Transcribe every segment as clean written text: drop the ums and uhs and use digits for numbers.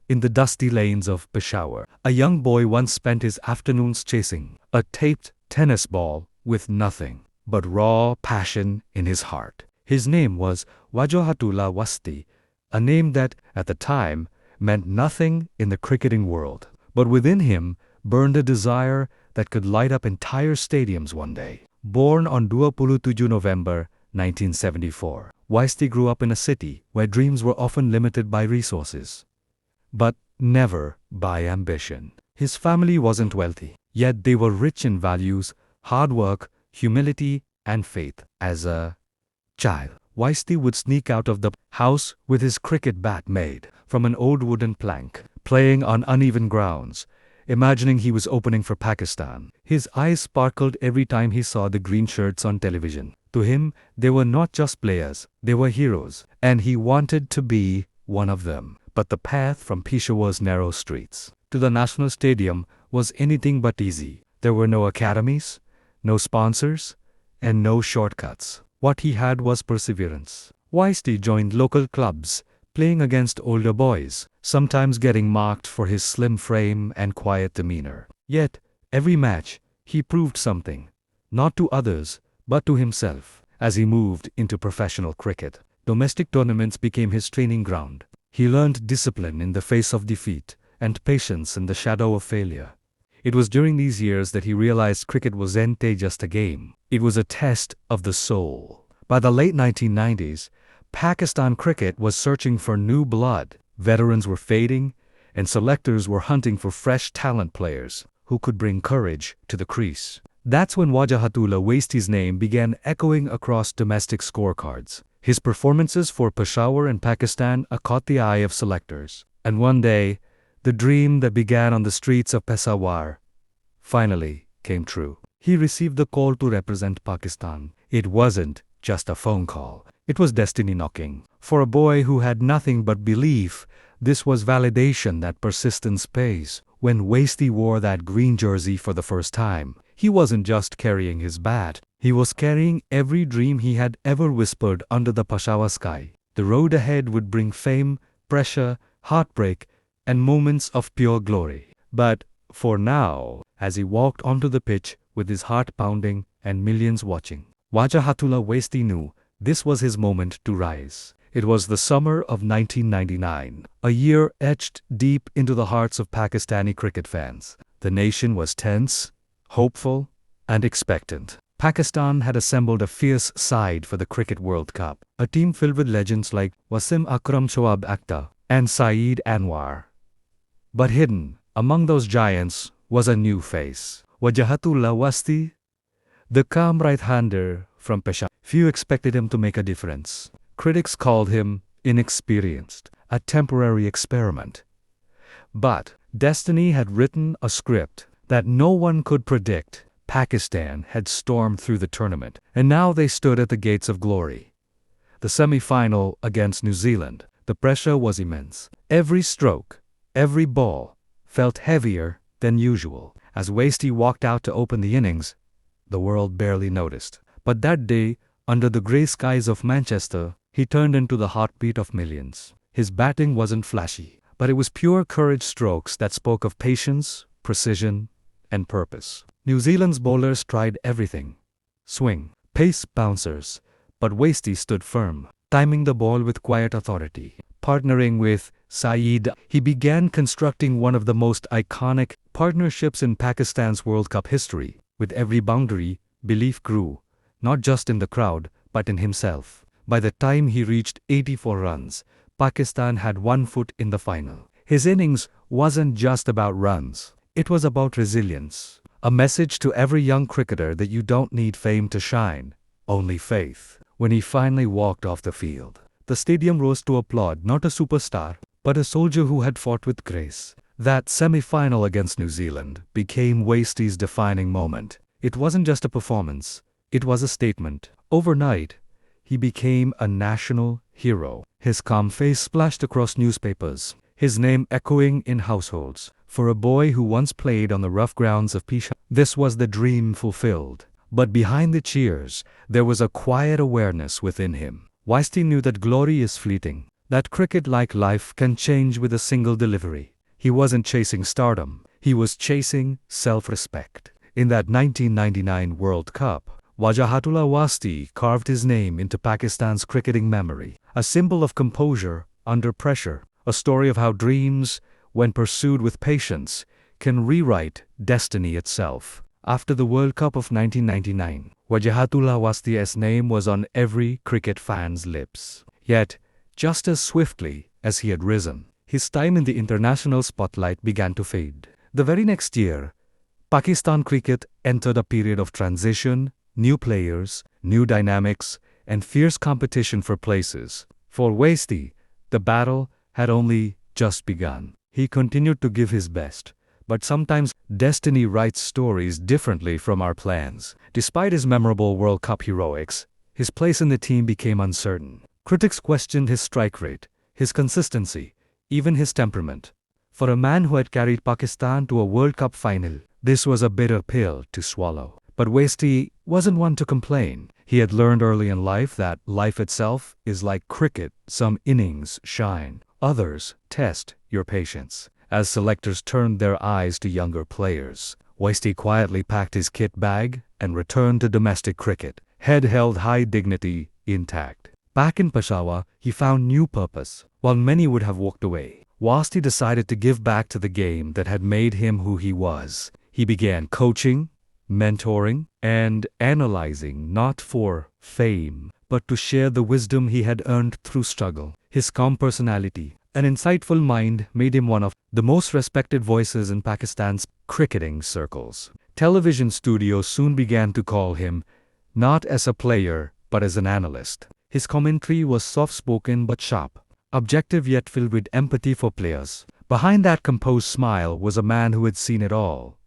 in the dusty lanes of Peshawar. A young boy once spent his afternoons chasing a taped tennis ball with nothing but raw passion in his heart. His name was Wajahatullah Wasti, a name that, at the time, meant nothing in the cricketing world. But within him burned a desire that could light up entire stadiums one day. Born on 27 November 1974, Wasti grew up in a city where dreams were often limited by resources, but never by ambition. His family wasn't wealthy, yet they were rich in values, hard work, humility, and faith. As a child, Wasti would sneak out of the house with his cricket bat made from an old wooden plank, playing on uneven grounds, imagining he was opening for Pakistan. His eyes sparkled every time he saw the green shirts on television. To him, they were not just players, they were heroes, and he wanted to be one of them. But the path from Peshawar's narrow streets to the National Stadium was anything but easy. There were no academies, no sponsors, and no shortcuts. What he had was perseverance. Wasti joined local clubs, playing against older boys, sometimes getting marked for his slim frame and quiet demeanor. Yet, every match, he proved something, not to others, but to himself. As he moved into professional cricket, domestic tournaments became his training ground. He learned discipline in the face of defeat and patience in the shadow of failure. It was during these years that he realized cricket wasn't just a game. It was a test of the soul. By the late 1990s, Pakistan cricket was searching for new blood. Veterans were fading, and selectors were hunting for fresh talent players who could bring courage to the crease. That's when Wajahatullah Wasti's name began echoing across domestic scorecards. His performances for Peshawar and Pakistan caught the eye of selectors. And one day, the dream that began on the streets of Peshawar finally came true. He received the call to represent Pakistan. It wasn't just a phone call. It was destiny knocking. For a boy who had nothing but belief, this was validation that persistence pays. When Wasti wore that green jersey for the first time, he wasn't just carrying his bat. He was carrying every dream he had ever whispered under the Peshawar sky. The road ahead would bring fame, pressure, heartbreak, and moments of pure glory. But for now, as he walked onto the pitch with his heart pounding and millions watching, Wajahatullah Wasti knew this was his moment to rise. It was the summer of 1999, a year etched deep into the hearts of Pakistani cricket fans. The nation was tense, hopeful, and expectant. Pakistan had assembled a fierce side for the Cricket World Cup, a team filled with legends like Wasim Akram, Shoaib Akhtar, and Saeed Anwar. But hidden among those giants was a new face. Wajahatullah Wasti, the calm right-hander from Peshawar. Few expected him to make a difference. Critics called him inexperienced, a temporary experiment. But destiny had written a script that no one could predict. Pakistan had stormed through the tournament, and now they stood at the gates of glory. The semi-final against New Zealand. The pressure was immense. Every stroke, every ball, felt heavier than usual. As Wasti walked out to open the innings, the world barely noticed. But that day, under the grey skies of Manchester, he turned into the heartbeat of millions. His batting wasn't flashy, but it was pure courage strokes that spoke of patience, precision, and purpose. New Zealand's bowlers tried everything: swing, pace, bouncers, but Wasti stood firm, timing the ball with quiet authority. Partnering with Saeed, he began constructing one of the most iconic partnerships in Pakistan's World Cup history. With every boundary, belief grew, not just in the crowd, but in himself. By the time he reached 84 runs, Pakistan had 1 foot in the final. His innings wasn't just about runs. It was about resilience. A message to every young cricketer that you don't need fame to shine, only faith. When he finally walked off the field, the stadium rose to applaud not a superstar, but a soldier who had fought with grace. That semi-final against New Zealand became Wasti's defining moment. It wasn't just a performance, it was a statement. Overnight, he became a national hero. His calm face splashed across newspapers, his name echoing in households. For a boy who once played on the rough grounds of Peshawar, this was the dream fulfilled. But behind the cheers, there was a quiet awareness within him. Wasti knew that glory is fleeting, that cricket, like life, can change with a single delivery. He wasn't chasing stardom, he was chasing self-respect. In that 1999 World Cup, Wajahatullah Wasti carved his name into Pakistan's cricketing memory, a symbol of composure under pressure, a story of how dreams, when pursued with patience, can rewrite destiny itself. After the World Cup of 1999, Wajahatullah Wasti's name was on every cricket fan's lips. Yet, just as swiftly as he had risen, his time in the international spotlight began to fade. The very next year, Pakistan cricket entered a period of transition, new players, new dynamics, and fierce competition for places. For Wasti, the battle had only just begun. He continued to give his best, but sometimes destiny writes stories differently from our plans. Despite his memorable World Cup heroics, his place in the team became uncertain. Critics questioned his strike rate, his consistency, even his temperament. For a man who had carried Pakistan to a World Cup final, this was a bitter pill to swallow. But Wasti wasn't one to complain. He had learned early in life that life itself is like cricket. Some innings shine, others test your patience. As selectors turned their eyes to younger players, Wasti quietly packed his kit bag and returned to domestic cricket, head held high, dignity intact. Back in Peshawar, he found new purpose. While many would have walked away, Wasti decided to give back to the game that had made him who he was. He began coaching, mentoring, and analyzing, not for fame, but to share the wisdom he had earned through struggle. His calm personality, an insightful mind, made him one of the most respected voices in Pakistan's cricketing circles. Television studios soon began to call him not as a player, but as an analyst. His commentary was soft-spoken but sharp, objective yet filled with empathy for players. Behind that composed smile was a man who had seen it all: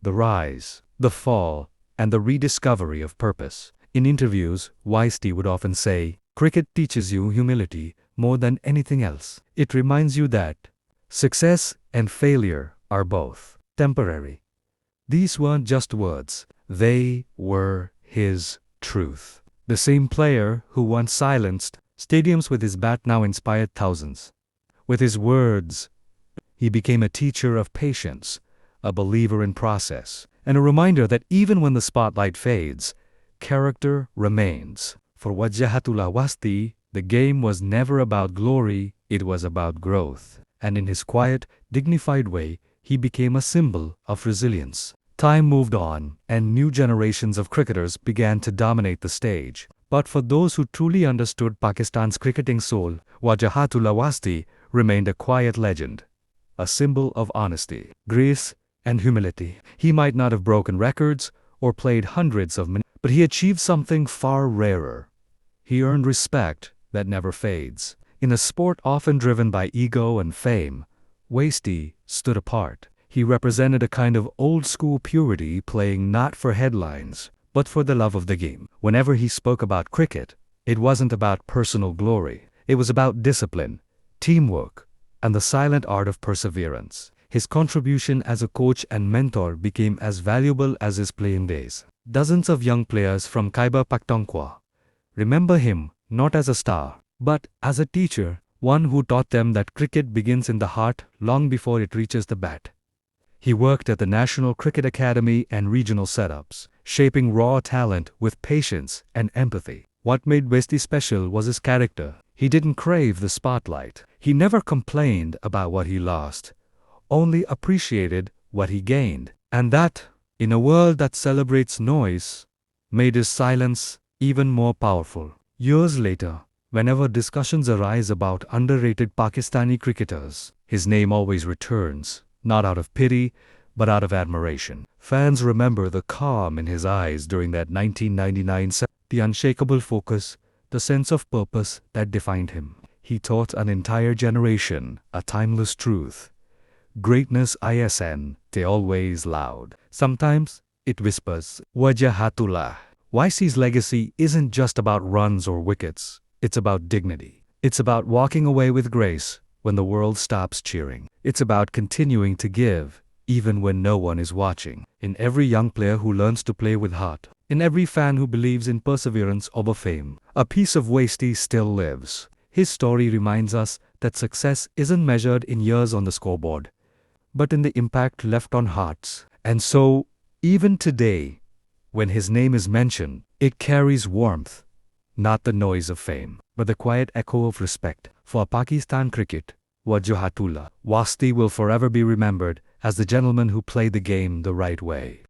the rise, the fall, and the rediscovery of purpose. In interviews, Wasti would often say, "Cricket teaches you humility more than anything else. It reminds you that success and failure are both temporary." These weren't just words, they were his truth. The same player who once silenced stadiums with his bat now inspired thousands. With his words, he became a teacher of patience, a believer in process, and a reminder that even when the spotlight fades, character remains. For Wajahatullah Wasti, the game was never about glory, it was about growth. And in his quiet, dignified way, he became a symbol of resilience. Time moved on, and new generations of cricketers began to dominate the stage. But for those who truly understood Pakistan's cricketing soul, Wajahatullah Wasti remained a quiet legend, a symbol of honesty, grace, and humility. He might not have broken records or played hundreds of minutes, but he achieved something far rarer. He earned respect that never fades. In a sport often driven by ego and fame, Wasti stood apart. He represented a kind of old-school purity, playing not for headlines, but for the love of the game. Whenever he spoke about cricket, it wasn't about personal glory. It was about discipline, teamwork, and the silent art of perseverance. His contribution as a coach and mentor became as valuable as his playing days. Dozens of young players from Khyber Pakhtunkhwa remember him not as a star, but as a teacher, one who taught them that cricket begins in the heart long before it reaches the bat. He worked at the National Cricket Academy and regional setups, shaping raw talent with patience and empathy. What made Wasti special was his character. He didn't crave the spotlight. He never complained about what he lost, only appreciated what he gained. And that, in a world that celebrates noise, made his silence even more powerful. Years later, whenever discussions arise about underrated Pakistani cricketers, his name always returns, not out of pity, but out of admiration. Fans remember the calm in his eyes during that 1999 set, the unshakable focus, the sense of purpose that defined him. He taught an entire generation a timeless truth. Greatness isn't always loud. Sometimes it whispers. Wajahatullah Wasti's legacy isn't just about runs or wickets. It's about dignity. It's about walking away with grace when the world stops cheering. It's about continuing to give, even when no one is watching. In every young player who learns to play with heart, in every fan who believes in perseverance over fame, a piece of Wasti still lives. His story reminds us that success isn't measured in years on the scoreboard, but in the impact left on hearts. And so, even today, when his name is mentioned, it carries warmth, not the noise of fame, but the quiet echo of respect. For Pakistan cricket, Wajahatullah Wasti will forever be remembered as the gentleman who played the game the right way.